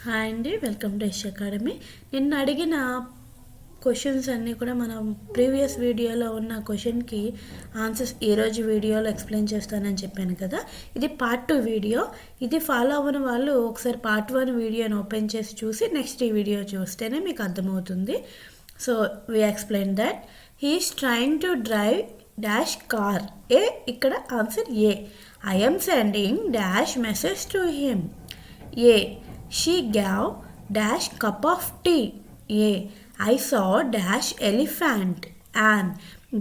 Hi అండి, welcome to Yash academy. నిన్న అడిగిన క్వశ్చన్స్ అన్నీ కూడా మనం ప్రీవియస్ వీడియోలో ఉన్న క్వశ్చన్కి ఆన్సర్స్ ఈరోజు వీడియోలో ఎక్స్ప్లెయిన్ చేస్తానని చెప్పాను కదా. ఇది పార్ట్ 2 వీడియో. ఇది ఫాలో అవ్వని వాళ్ళు ఒకసారి పార్ట్ 1 వీడియోని ఓపెన్ చేసి చూసి నెక్స్ట్ ఈ వీడియో చూస్తేనే మీకు అర్థమవుతుంది. So we explain that he is trying to drive dash car. ఇక్కడ answer a. I am sending dash message to him. A. She gave dash cup of tea. A. I saw dash elephant. And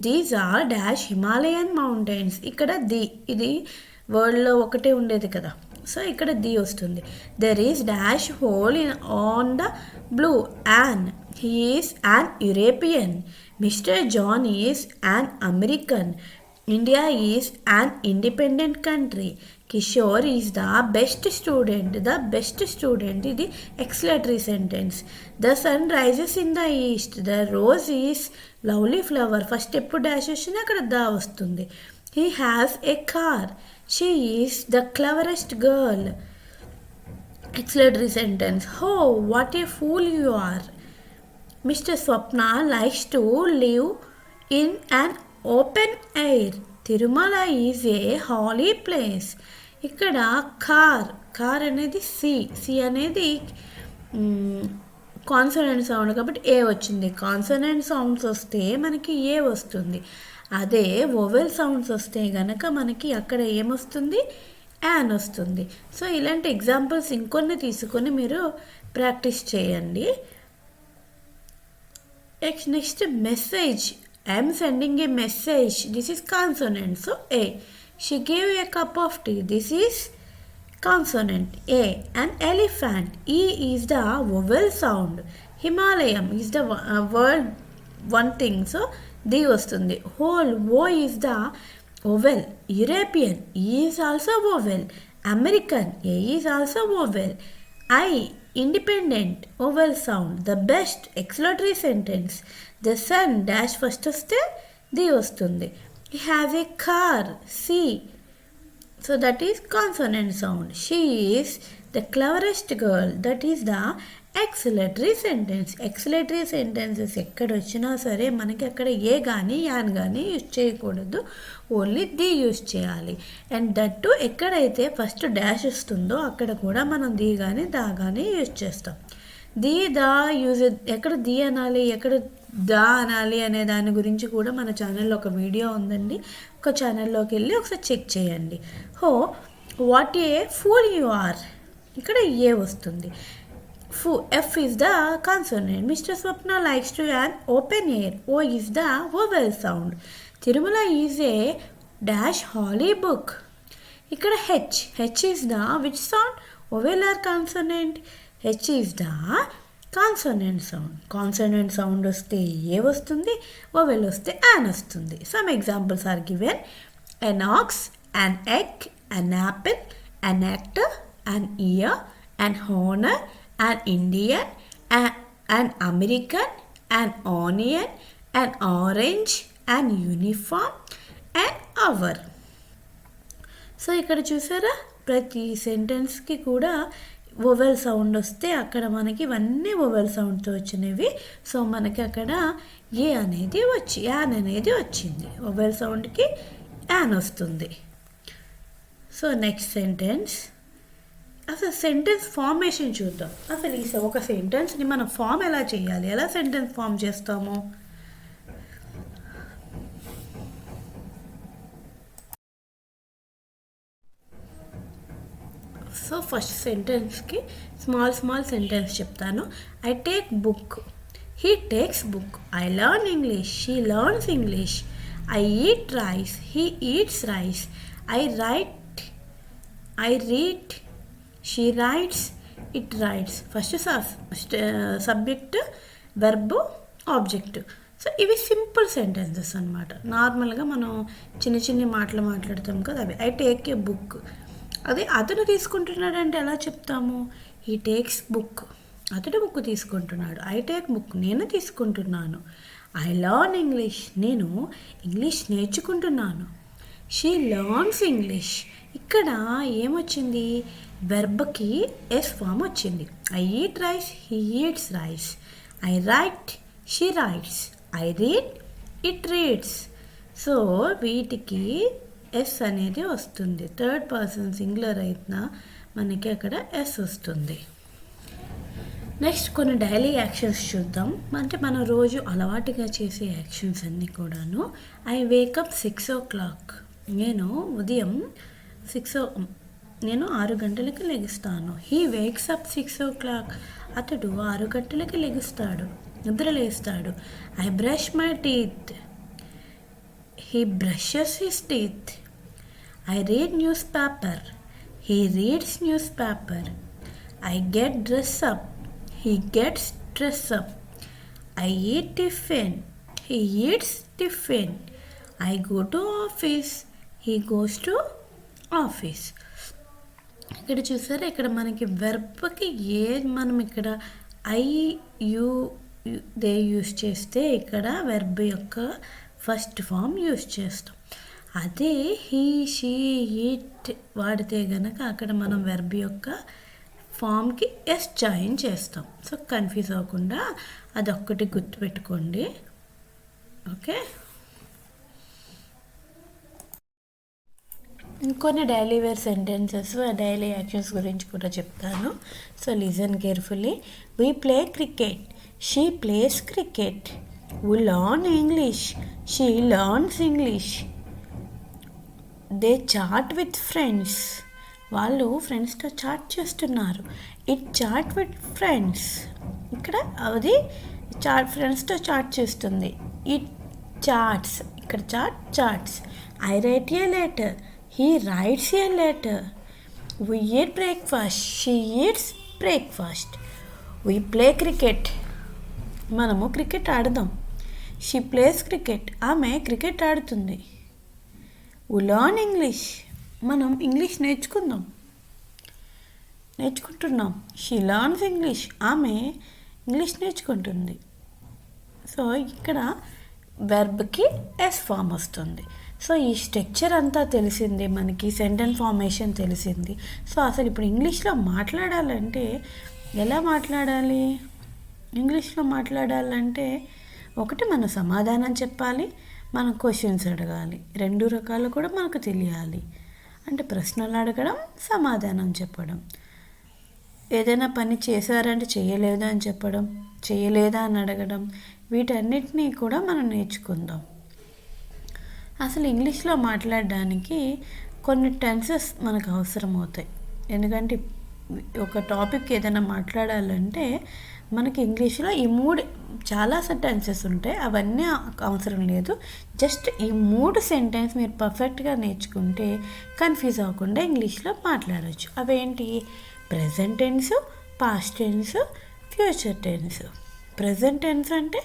these are dash Himalayan mountains. ఇక్కడ the ఇది వర్డ్లో ఒకటే ఉండేది కదా, so ఇక్కడ the వస్తుంది. There is dash whole in on the blue. And he is an European. Mr. John is an American. India is an independent country. Kishore is the best student. The best student is the exclamatory sentence. The sun rises in the east. The rose is lovely flower. First step dash వచ్చిన అక్కడ the వస్తుంది. He has a car. She is the cleverest girl. Exclamatory sentence. Oh, what a fool you are. Mr. Swapna likes to live in an open air. Tirumala is A holly place. ఇక్కడ car అనేది C అనేది consonant sound కాబట్టి ఏ వచ్చింది. Consonant sounds వస్తే మనకి ఏ వస్తుంది. అదే vowel sounds వస్తే కనుక మనకి అక్కడ ఏమొస్తుంది, యాన్ వస్తుంది. సో ఇలాంటి ఎగ్జాంపుల్స్ ఇంకొన్ని తీసుకొని మీరు ప్రాక్టీస్ చేయండి. Next message. I am sending a message. This is consonant. So A. She gave a cup of tea. This is consonant. A. An elephant. E is the vowel sound. Himalayan is the word one thing. So D vastundi. Whole. O is the vowel. European. E is also vowel. American. A is also vowel. I. Independent. Vowel sound. The best. Exclamatory sentence. The sun dash first వస్తే the వస్తుంది. He has a car. C. So that is consonant sound. She is the cleverest girl. That is the exclamatory sentence. Exclamatory sentences ఎక్కడ వచ్చినా సరే మనకి అక్కడ ఏ కానీ an కానీ use చేయకూడదు, ఓన్లీ ది యూజ్ చేయాలి. అండ్ దట్టు ఎక్కడైతే ఫస్ట్ డాష్ వస్తుందో అక్కడ కూడా మనం ది కానీ దా కానీ యూజ్ చేస్తాం. ది దా యూజ్ ఎక్కడ ది అనాలి, ఎక్కడ దా అనాలి అనే దాని గురించి కూడా మన ఛానల్లో ఒక వీడియో ఉందండి. ఒక ఛానల్లోకి వెళ్ళి ఒకసారి చెక్ చేయండి. What a fool you are. ఇక్కడ ఏ వస్తుంది. F is the consonant. Mister Swapna likes to an open air. O is the vowel sound. Tirumala is a dash holy book. ఇక్కడ H is the which sound, vowel or consonant. H is the consonant sound. Consonant sound వస్తే a వస్తుంది, vowel వస్తే an వస్తుంది. Some examples are given. an ox, an egg, an apple, an actor, an ear, an honor, an Indian, an American, an onion, an orange, an uniform, an hour. So ఇక్కడ చూసారా, ప్రతి సెంటెన్స్కి కూడా vowel sound వస్తే అక్కడ మనకి ఇవన్నీ vowel సౌండ్తో వచ్చినవి. So మనకి అక్కడ ఏ అనేది యాన్ అనేది వచ్చింది. వొవెల్ సౌండ్కి యాన్ వస్తుంది. So next sentence. అసలు సెంటెన్స్ ఫార్మేషన్ చూద్దాం. అసలు ఈ ఒక సెంటెన్స్ని మనం ఫామ్ ఎలా చేయాలి, ఎలా సెంటెన్స్ ఫామ్ చేస్తాము. సో ఫస్ట్ సెంటెన్స్కి స్మాల్ సెంటెన్స్ చెప్తాను. I take book. He takes book. I learn English. She learns English. I eat rice. He eats rice. I read. She rights. It rights. First subject, verb, object. So ఇవి simple sentences అనమాట. నార్మల్గా మనం చిన్న మాటలు మాట్లాడతాం కదా అవి. I take a book. అదే అతను తీసుకుంటున్నాడంటే ఎలా చెప్తాము. He takes book. అతడు బుక్ తీసుకుంటున్నాడు. I take book. నేను తీసుకుంటున్నాను. I learn English. నేను ఇంగ్లీష్ నేర్చుకుంటున్నాను. She learns English. ఇక్కడ ఏమొచ్చింది, వెర్బ్కి ఎస్ ఫామ్ వచ్చింది. I eat rice, he eats rice. I write, she writes. I read, it reads. So వీటికి ఎస్ అనేది వస్తుంది. థర్డ్ పర్సన్ సింగులర్ అయినా మనకి అక్కడ ఎస్ వస్తుంది. నెక్స్ట్ కొన్ని డైలీ యాక్షన్స్ చూద్దాం. అంటే మనం రోజు అలవాటుగా చేసే యాక్షన్స్ అన్నీ కూడాను. I wake up 6 o'clock. నేను ఉదయం 6 గంటలకి లెగుస్తాను. He wakes up 6 o'clock. అతడు 6 గంటలకి లెగుస్తాడు, నిద్ర లేస్తాడు. I brush my teeth. He brushes his teeth. I read news paper. He reads news paper. I get dress up. He gets dressed up. I eat tiffin. He eats tiffin. I go to office. He goes to office. ఇక్కడ చూసారా, ఇక్కడ మనకి వెర్బ్కి మనం ఇక్కడ I you they use చేస్తే ఇక్కడ verb యొక్క first form use చేస్తాం. అదే హీ షీ ఇట్ వాడితే గనక అక్కడ మనం వెర్బ్ యొక్క ఫామ్కి ఎస్ జాయిన్ చేస్తాం. సో కన్ఫ్యూజ్ అవ్వకుండా అదొక్కటి గుర్తుపెట్టుకోండి. ఓకే, ఇంకొన్ని daily wear sentences, daily actions గురించి కూడా చెప్తాను. So listen carefully. We play cricket. She plays cricket. We learn English. She learns English. They chat with friends. వాళ్ళు ఫ్రెండ్స్తో చాట్ చేస్తున్నారు. It chat with friends. ఇక్కడ అది ఫ్రెండ్స్తో చాట్ చేస్తుంది. It chats. ఇక్కడ chats. I write a letter. He writes a letter. We eat breakfast. She eats breakfast. We play cricket. మనము cricket ఆడదాం. She plays cricket. ఆమె క్రికెట్ ఆడుతుంది. We learn English. మనం ఇంగ్లీష్ నేర్చుకుంటున్నాం. She learns English. ఆమె English నేర్చుకుంటుంది. So ఇక్కడ వెర్బ్కి S form వస్తుంది. సో ఈ స్ట్రక్చర్ అంతా తెలిసింది మనకి, సెంటెన్స్ ఫార్మేషన్ తెలిసింది. సో అసలు ఇప్పుడు ఇంగ్లీష్లో మాట్లాడాలంటే ఎలా మాట్లాడాలి? ఇంగ్లీష్లో మాట్లాడాలంటే ఒకటి మనం సమాధానం చెప్పాలి, మనం క్వశ్చన్స్ అడగాలి. 2 రకాలు కూడా మనకు తెలియాలి. అంటే ప్రశ్నలు అడగడం, సమాధానం చెప్పడం. ఏదైనా పని చేశారంటే చేయలేదా అని చెప్పడం, చేయలేదా అని అడగడం. వీటన్నిటినీ కూడా మనం నేర్చుకుందాం. అసలు ఇంగ్లీష్లో మాట్లాడడానికి కొన్ని టెన్సెస్ మనకు అవసరం అవుతాయి. ఎందుకంటే ఒక టాపిక్ ఏదైనా మాట్లాడాలంటే మనకి ఇంగ్లీష్లో ఈ 3 చాలా సెంటెన్సెస్ ఉంటాయి. అవన్నీ అవసరం లేదు. జస్ట్ ఈ 3 సెంటెన్స్ మీరు పర్ఫెక్ట్గా నేర్చుకుంటే కన్ఫ్యూజ్ అవ్వకుండా ఇంగ్లీష్లో మాట్లాడవచ్చు. అవేంటి? Present tense, past tense, future tense. Present tense అంటే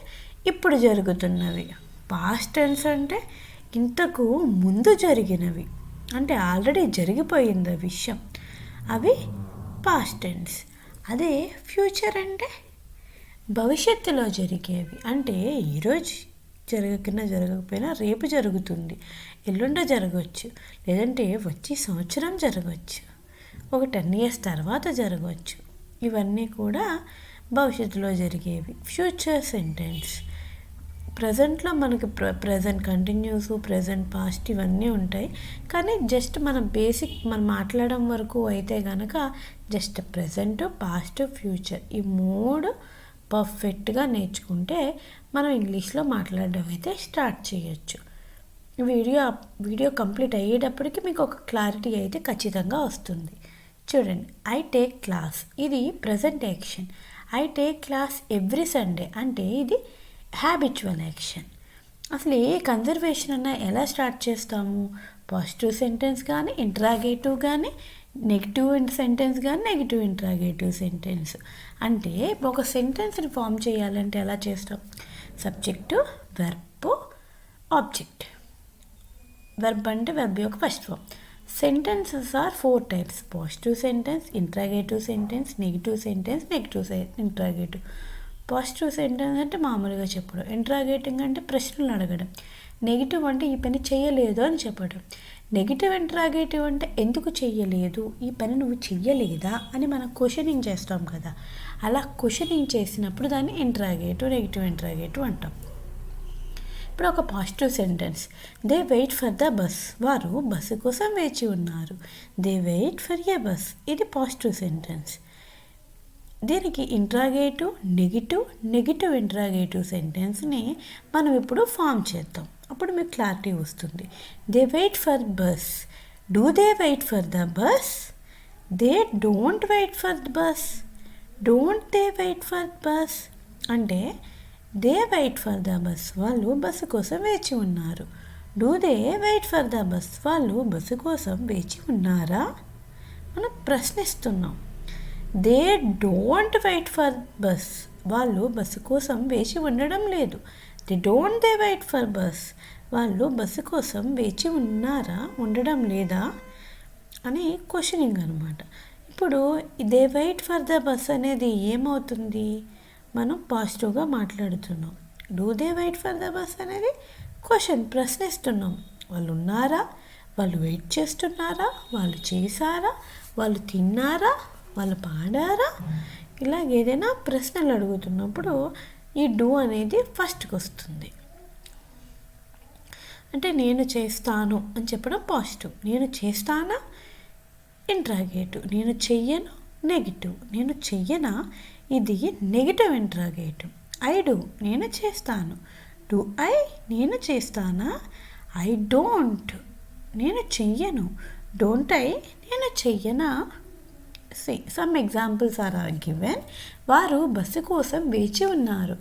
ఇప్పుడు జరుగుతున్నవి. పాస్ట్ టెన్స్ అంటే ఇంతకు ముందు జరిగినవి, అంటే ఆల్రెడీ జరిగిపోయింది విషయం. అవి పాస్ట్ టెన్స్. అదే ఫ్యూచర్ అంటే భవిష్యత్తులో జరిగేవి. అంటే ఈరోజు జరగకపోయినా రేపు జరుగుతుంది, ఎల్లుండ జరగవచ్చు, లేదంటే వచ్చే సంవత్సరం జరగవచ్చు, ఒక 10 years తర్వాత జరగవచ్చు. ఇవన్నీ కూడా భవిష్యత్తులో జరిగేవి ఫ్యూచర్ సెంటెన్స్. ప్రజెంట్లో మనకి ప్రజెంట్ కంటిన్యూస్, ప్రజెంట్ పాస్ట్ ఇవన్నీ ఉంటాయి. కానీ జస్ట్ మనం బేసిక్ మనం మాట్లాడడం వరకు అయితే కనుక జస్ట్ ప్రజెంట్, పాస్ట్, ఫ్యూచర్ ఈ 3 పర్ఫెక్ట్గా నేర్చుకుంటే మనం ఇంగ్లీష్లో మాట్లాడడం అయితే స్టార్ట్ చేయొచ్చు. వీడియో కంప్లీట్ అయ్యేటప్పటికి మీకు ఒక క్లారిటీ అయితే ఖచ్చితంగా వస్తుంది. చూడండి, ఐ టేక్ క్లాస్, ఇది present action. I take class every Sunday అంటే ఇది హ్యాబిచువల్ యాక్షన్. అసలు ఏ కన్జర్వేషన్ అన్నా ఎలా స్టార్ట్ చేస్తాము? పాజిటివ్ సెంటెన్స్ కానీ, ఇంట్రాగేటివ్ కానీ, నెగిటివ్ సెంటెన్స్ కానీ, నెగిటివ్ ఇంట్రాగేటివ్ సెంటెన్స్. అంటే ఒక సెంటెన్స్ని ఫామ్ చేయాలంటే ఎలా చేస్తాం? Subject, verb, object. వెర్బ్ అంటే వెర్బ్ యొక్క first form. Sentences are 4 types: positive sentence, interrogative sentence, negative sentence, negative interrogative. Positive sentence అంటే మామూలుగా చెప్పడం, ఇంట్రాగేటింగ్ అంటే ప్రశ్నలు అడగడం, నెగిటివ్ అంటే ఈ పని చేయలేదు అని చెప్పడం. నెగిటివ్ ఇంట్రాగేటివ్ అంటే ఎందుకు చెయ్యలేదు, ఈ పని నువ్వు చెయ్యలేదా అని మనం క్వశ్చనింగ్ చేస్తాం కదా, అలా క్వశ్చనింగ్ చేసినప్పుడు దాన్ని ఇంట్రాగేటివ్, నెగిటివ్ ఇంట్రాగేటివ్ అంటాం. ఇప్పుడు ఒక positive sentence, they wait for the bus, వారు బస్సు కోసం వేచి ఉన్నారు. They wait for a bus, ఇది పాజిటివ్ సెంటెన్స్. దీనికి ఇంట్రాగేటివ్, నెగిటివ్ ఇంట్రాగేటివ్ సెంటెన్స్ని మనం ఇప్పుడు ఫామ్ చేద్దాం. అప్పుడు మీకు క్లారిటీ వస్తుంది. They wait for bus, do they wait for the bus, they don't wait for the bus, don't they wait for bus. అంటే they wait for the bus, వాళ్ళు bus కోసం వేచి ఉన్నారు. Do they wait for the bus, వాళ్ళు bus కోసం వేచి ఉన్నారా, మనం ప్రశ్నిస్తున్నాం. They don't wait for bus, వాళ్ళు బస్సు కోసం వేచి ఉండడం లేదు. They don't they wait for bus, వాళ్ళు బస్సు కోసం వేచి ఉన్నారా, ఉండడం లేదా అని క్వశ్చనింగ్ అనమాట. ఇప్పుడు they wait for the bus అనేది ఏమవుతుంది, మనం పాజిటివ్గా మాట్లాడుతున్నాం. Do they wait for the bus అనేది క్వశ్చన్, ప్రశ్నిస్తున్నాం. వాళ్ళు ఉన్నారా, వాళ్ళు వెయిట్ చేస్తున్నారా, వాళ్ళు చేశారా, వాళ్ళు తిన్నారా, వాళ్ళు పాడారా, ఇలాగ ఏదైనా ప్రశ్నలు అడుగుతున్నప్పుడు ఈ డూ అనేది ఫస్ట్కి వస్తుంది. అంటే నేను చేస్తాను అని చెప్పడం పాజిటివ్, నేను చేస్తానా ఇంట్రాగేటివ్, నేను చెయ్యను నెగిటివ్, నేను చెయ్యనా ఇది నెగిటివ్ ఇంట్రాగేటివ్. ఐ డూ, నేను చేస్తాను. డూ ఐ, నేను చేస్తానా. ఐ డోంట్, నేను చెయ్యను. డోంట్ ఐ, నేను చెయ్యనా. Some examples are given. వారు బస్సు కోసం వేచి ఉన్నారు,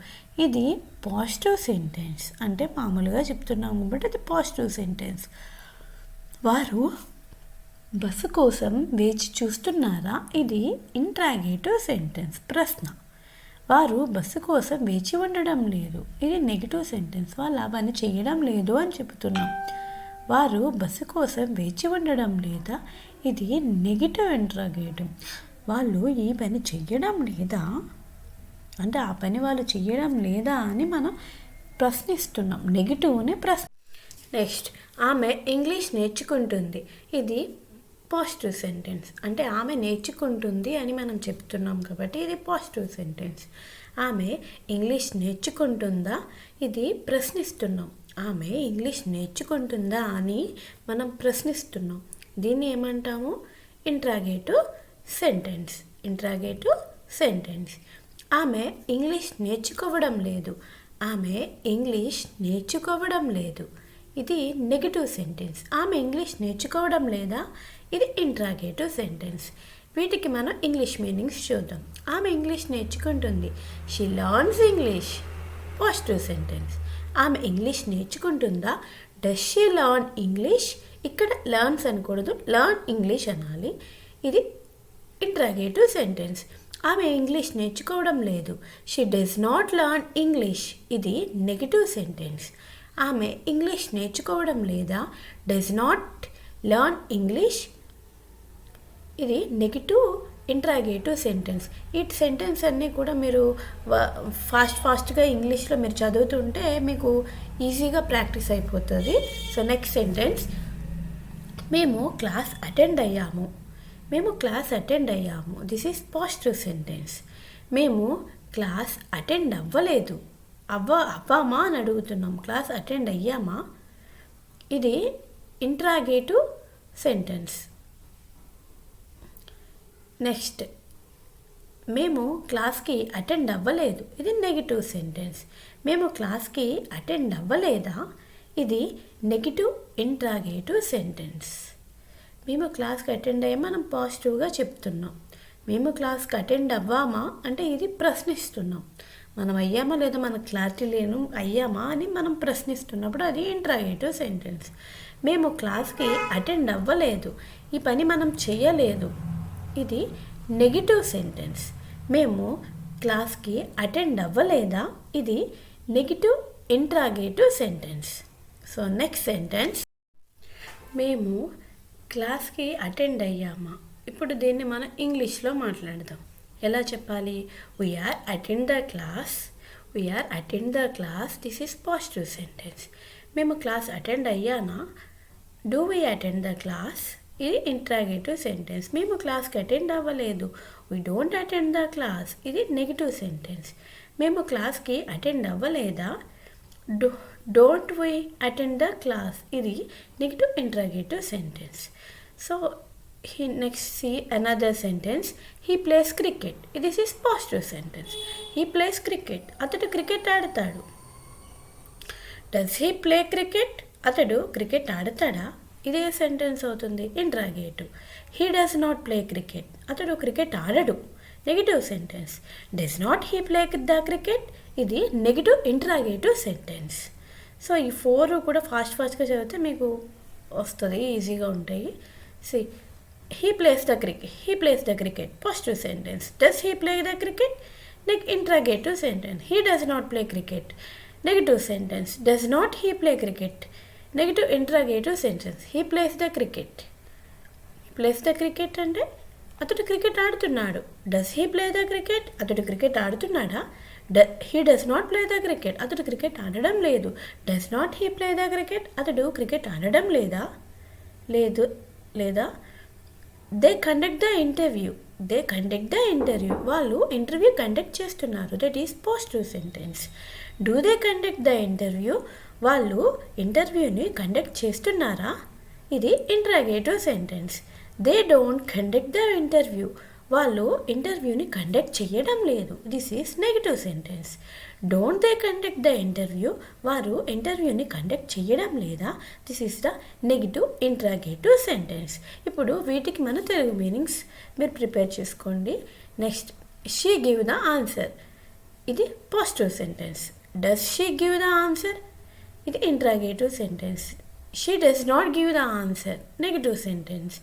ఇది పాజిటివ్ సెంటెన్స్, అంటే మామూలుగా చెప్తున్నాము బట్ అది పాజిటివ్ సెంటెన్స్. వారు బస్సు కోసం వేచి చూస్తున్నారా, ఇది ఇంట్రాగేటివ్ సెంటెన్స్, ప్రశ్న. వారు బస్సు కోసం వేచి ఉండడం లేదు, ఇది నెగిటివ్ సెంటెన్స్, వాళ్ళు ఆ పని చేయడం లేదు అని చెబుతున్నాం. వారు బస్సు కోసం వేచి ఉండడం లేదా, ఇది నెగిటివ్ ఇంట్రాగేటివ్. వాళ్ళు ఈ పని చెయ్యడం లేదా అంటే ఆ పని వాళ్ళు చెయ్యడం లేదా అని మనం ప్రశ్నిస్తున్నాం, నెగిటివ్ని నెక్స్ట్, ఆమె ఇంగ్లీష్ నేర్చుకుంటుంది, ఇది పాజిటివ్ సెంటెన్స్, అంటే ఆమె నేర్చుకుంటుంది అని మనం చెప్తున్నాం కాబట్టి ఇది పాజిటివ్ సెంటెన్స్. ఆమె ఇంగ్లీష్ నేర్చుకుంటుందా, ఇది ప్రశ్నిస్తున్నాం. ఆమె ఇంగ్లీష్ నేర్చుకుంటుందా అని మనం ప్రశ్నిస్తున్నాం. దీన్ని ఏమంటాము, ఇంట్రాగేటివ్ సెంటెన్స్. Interrogative sentence. ఆమె ఇంగ్లీష్ నేర్చుకోవడం లేదు, ఆమె ఇంగ్లీష్ నేర్చుకోవడం లేదు, ఇది నెగిటివ్ సెంటెన్స్. ఆమె ఇంగ్లీష్ నేర్చుకోవడం లేదా, ఇది ఇంట్రాగేటివ్ సెంటెన్స్. వీటికి మనం ఇంగ్లీష్ మీనింగ్స్ చూద్దాం. ఆమె ఇంగ్లీష్ నేర్చుకుంటుంది, she learns English, positive sentence. ఆమె ఇంగ్లీష్ నేర్చుకుంటుందా, డస్ షీ లర్న్ ఇంగ్లీష్, ఇక్కడ లర్న్స్ అనకూడదు, లర్న్ ఇంగ్లీష్ అనాలి, ఇది ఇంట్రాగేటివ్ సెంటెన్స్. ఆమె ఇంగ్లీష్ నేర్చుకోవడం లేదు, she does not learn English, ఇది నెగిటివ్ సెంటెన్స్. ఆమె ఇంగ్లీష్ నేర్చుకోవడం లేదా, డస్ నాట్ లర్న్ ఇంగ్లీష్, ఇది నెగిటివ్ ఇంట్రాగేటివ్ సెంటెన్స్. ఈ సెంటెన్స్ అన్నీ కూడా మీరు ఫాస్ట్గా ఇంగ్లీష్లో మీరు చదువుతుంటే మీకు ఈజీగా ప్రాక్టీస్ అయిపోతుంది. సో నెక్స్ట్ సెంటెన్స్, మేము క్లాస్ అటెండ్ అయ్యాము. మేము క్లాస్ అటెండ్ అయ్యాము, దిస్ ఈజ్ పాజిటివ్ సెంటెన్స్. మేము క్లాస్ అటెండ్ అవ్వలేదు, అవ్వామా అని అడుగుతున్నాం, క్లాస్ అటెండ్ అయ్యామా, ఇది ఇంట్రాగేటివ్ సెంటెన్స్. నెక్స్ట్, మేము క్లాస్కి అటెండ్ అవ్వలేదు, ఇది నెగిటివ్ సెంటెన్స్. మేము క్లాస్కి అటెండ్ అవ్వలేదా, ఇది నెగిటివ్ ఇంట్రాగేటివ్ సెంటెన్స్. మేము క్లాస్కి అటెండ్ అయ్యా మనం పాజిటివ్గా చెప్తున్నాం. మేము క్లాస్కి అటెండ్ అవ్వామా అంటే ఇది ప్రశ్నిస్తున్నాం. మనం అయ్యామా లేదా మనకు క్లారిటీ లేను, అయ్యామా అని మనం ప్రశ్నిస్తున్నప్పుడు అది ఇంట్రాగేటివ్ సెంటెన్స్. మేము క్లాస్కి అటెండ్ అవ్వలేదు, ఈ పని మనం చేయలేదు, ఇది నెగిటివ్ సెంటెన్స్. మేము క్లాస్కి అటెండ్ అవ్వలేదా, ఇది negative interrogative sentence. So next sentence, మేము క్లాస్కి అటెండ్ అయ్యామా. ఇప్పుడు దీన్ని మనం ఇంగ్లీష్లో మాట్లాడదాం. ఎలా చెప్పాలి, we are attend the class, we are attend the class, this is positive sentence. మేము క్లాస్ అటెండ్ అయ్యానా, do we attend the class ఇది ఇంట్రాగేటివ్ సెంటెన్స్. మేము క్లాస్కి అటెండ్ అవ్వలేదు. We don't attend the class ఇది నెగిటివ్ సెంటెన్స్. మేము క్లాస్కి అటెండ్ అవ్వలేదా? Don't we attend the class ఇది negative interrogative sentence. So next see another sentence. He plays cricket. This is positive sentence. He plays cricket. అతడు cricket ఆడతాడు. Does he play cricket? అతడు cricket ఆడతాడా? ఇదే sentence అవుతుంది interrogative. He does not play cricket. అతడు cricket ఆడడు. Negative sentence. Does not he play the cricket? ఇది negative interrogative sentence. So ఈ 4 కూడా ఫాస్ట్గా చదివితే మీకు వస్తుంది, ఈజీగా ఉంటాయి. See, he plays the cricket. He plays the cricket. Positive sentence. Does he play the cricket? Interrogative sentence. He does not play cricket. Negative sentence. Does not he play cricket? Negative interrogative sentence. He plays the cricket. He plays the cricket అంటే అతడు cricket ఆడుతున్నాడు. Does he play the cricket? అతడు cricket ఆడుతున్నాడా? He does not play the cricket. అతడు cricket ఆడడం లేదు. Does not he play the cricket? అతడు cricket ఆడడం లేదా? లేదా దే కండక్ట్ ద ఇంటర్వ్యూ. వాళ్ళు ఇంటర్వ్యూ కండక్ట్ చేస్తున్నారు. That is positive sentence. Do they conduct the interview? వాళ్ళు ఇంటర్వ్యూని కండక్ట్ చేస్తున్నారా? ఇది interrogative sentence. They don't conduct the interview. వాళ్ళు ఇంటర్వ్యూని కండక్ట్ చేయడం లేదు. This is negative sentence. Don't they conduct the interview? వారు ఇంటర్వ్యూని కండక్ట్ చేయడం లేదా? This is the negative interrogative sentence. ఇప్పుడు వీటికి మన తెలుగు మీనింగ్స్ మీరు ప్రిపేర్ చేసుకోండి. Next, she give the answer. ఇది positive sentence. Does she give the answer? ఇది interrogative sentence. She does not give the answer. Negative sentence.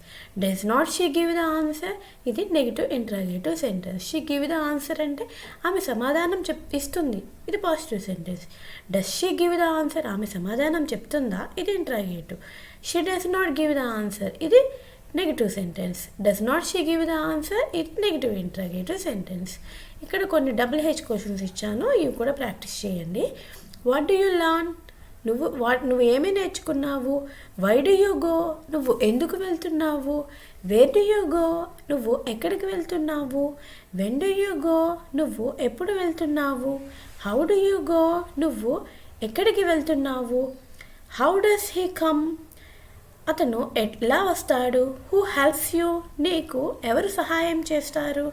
Does not she give the answer? ఇది negative interrogative sentence. She give the answer అంటే ఆమె సమాధానం ఇస్తుంది. ఇది positive sentence. Does she give the answer? ఆమె సమాధానం చెప్తుందా? ఇది interrogative. She does not give the answer. ఇది negative sentence. Does not she give the answer? ఇది నెగిటివ్ ఇంట్రాగేటివ్ సెంటెన్స్. ఇక్కడ కొన్ని డబుల్-H క్వశ్చన్స్ ఇచ్చాను, ఇవి కూడా ప్రాక్టీస్ చేయండి. What do you learn? నువ్వు ఏమి నేర్చుకున్నావు? Why do you go? నువ్వు ఎందుకు వెళ్తున్నావు? Wear do you go? నువ్వు ఎక్కడికి వెళ్తున్నావు? When do you go? నువ్వు ఎప్పుడు వెళ్తున్నావు? How do you go? నువ్వు ఎక్కడికి వెళ్తున్నావు? How does he come? అతను ఎట్లా వస్తాడు? Who helps you? నీకు ఎవరు సహాయం చేస్తారు?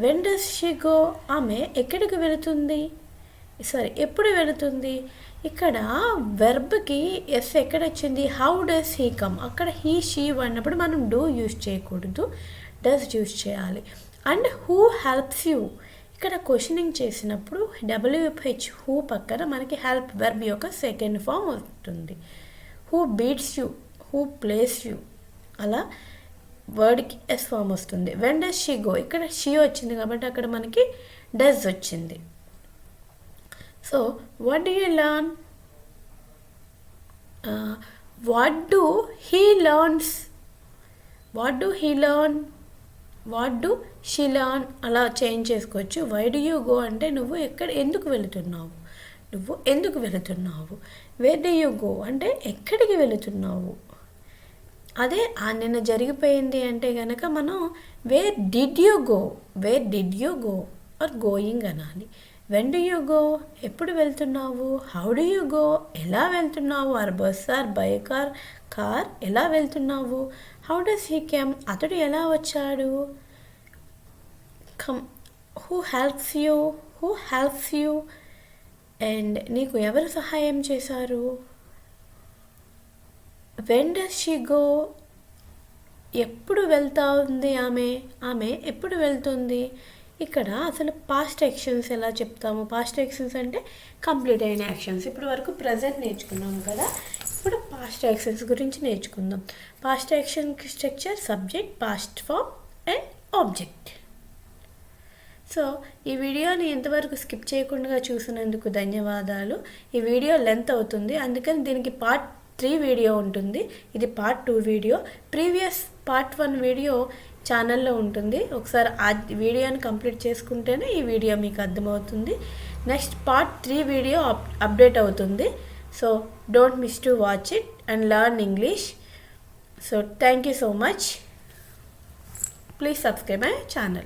When does she go? ఆమె ఎక్కడికి వెళుతుంది? ఎప్పుడు వెళుతుంది? ఇక్కడ వెర్బ్కి ఎస్ ఎక్కడ వచ్చింది? How does he come. అక్కడ హీ షీ అన్నప్పుడు మనం డూ యూజ్ చేయకూడదు, డస్ యూజ్ చేయాలి. అండ్ హూ హెల్ప్స్ యూ, ఇక్కడ క్వశ్చనింగ్ చేసినప్పుడు WH హూ పక్కన మనకి హెల్ప్ వెర్బ్ యొక్క సెకండ్ ఫామ్ వస్తుంది. Who beats you, who places you, అలా వర్డ్కి ఎస్ ఫామ్ వస్తుంది. వెన్ డస్ షీ గో, ఇక్కడ షీ వచ్చింది కాబట్టి అక్కడ మనకి డస్ వచ్చింది. So, what do you learn? What do he learns? What do he learn? What do she learn? అలా చేంజ్ చేసుకోవచ్చు. Why do you go అంటే నువ్వు ఎందుకు వెళుతున్నావు? Where do you go అంటే ఎక్కడికి వెళుతున్నావు? అదే నిన్న జరిగిపోయింది అంటే కనుక మనం where did you go or going అనాలి. వెన్ డు యూ గో ఎప్పుడు వెళ్తున్నావు? హౌ డు యూ గో ఎలా వెళ్తున్నావు? Or bus or bike or car ఎలా వెళ్తున్నావు? హౌ డస్ హీ కమ్ అతడు ఎలా వచ్చాడు? Come who helps you and నీకు ఎవరు సహాయం చేశారు? వెన్ డస్ షీ గో ఎప్పుడు వెళ్తుంది ఆమె ఎప్పుడు వెళ్తుంది? ఇక్కడ అసలు పాస్ట్ యాక్షన్స్ ఎలా చెప్తాము? పాస్ట్ యాక్షన్స్ అంటే కంప్లీట్ అయిన యాక్షన్స్. ఇప్పుడు వరకు ప్రజెంట్ నేర్చుకున్నాం కదా, ఇప్పుడు పాస్ట్ యాక్షన్స్ గురించి నేర్చుకుందాం. Past action structure subject, past form and object. So ఈ వీడియోని ఎంతవరకు స్కిప్ చేయకుండా చూసినందుకు ధన్యవాదాలు. ఈ వీడియో లెంత్ అవుతుంది, అందుకని దీనికి పార్ట్ 3 వీడియో ఉంటుంది. ఇది part 2 video. Previous part 1 video ఛానల్లో ఉంటుంది. ఒకసారి ఆ వీడియోని కంప్లీట్ చేసుకుంటేనే ఈ వీడియో మీకు అర్థమవుతుంది. నెక్స్ట్ పార్ట్ 3 వీడియో అప్డేట్ అవుతుంది. So don't miss to watch it and learn English. So thank you so much. Please subscribe my channel.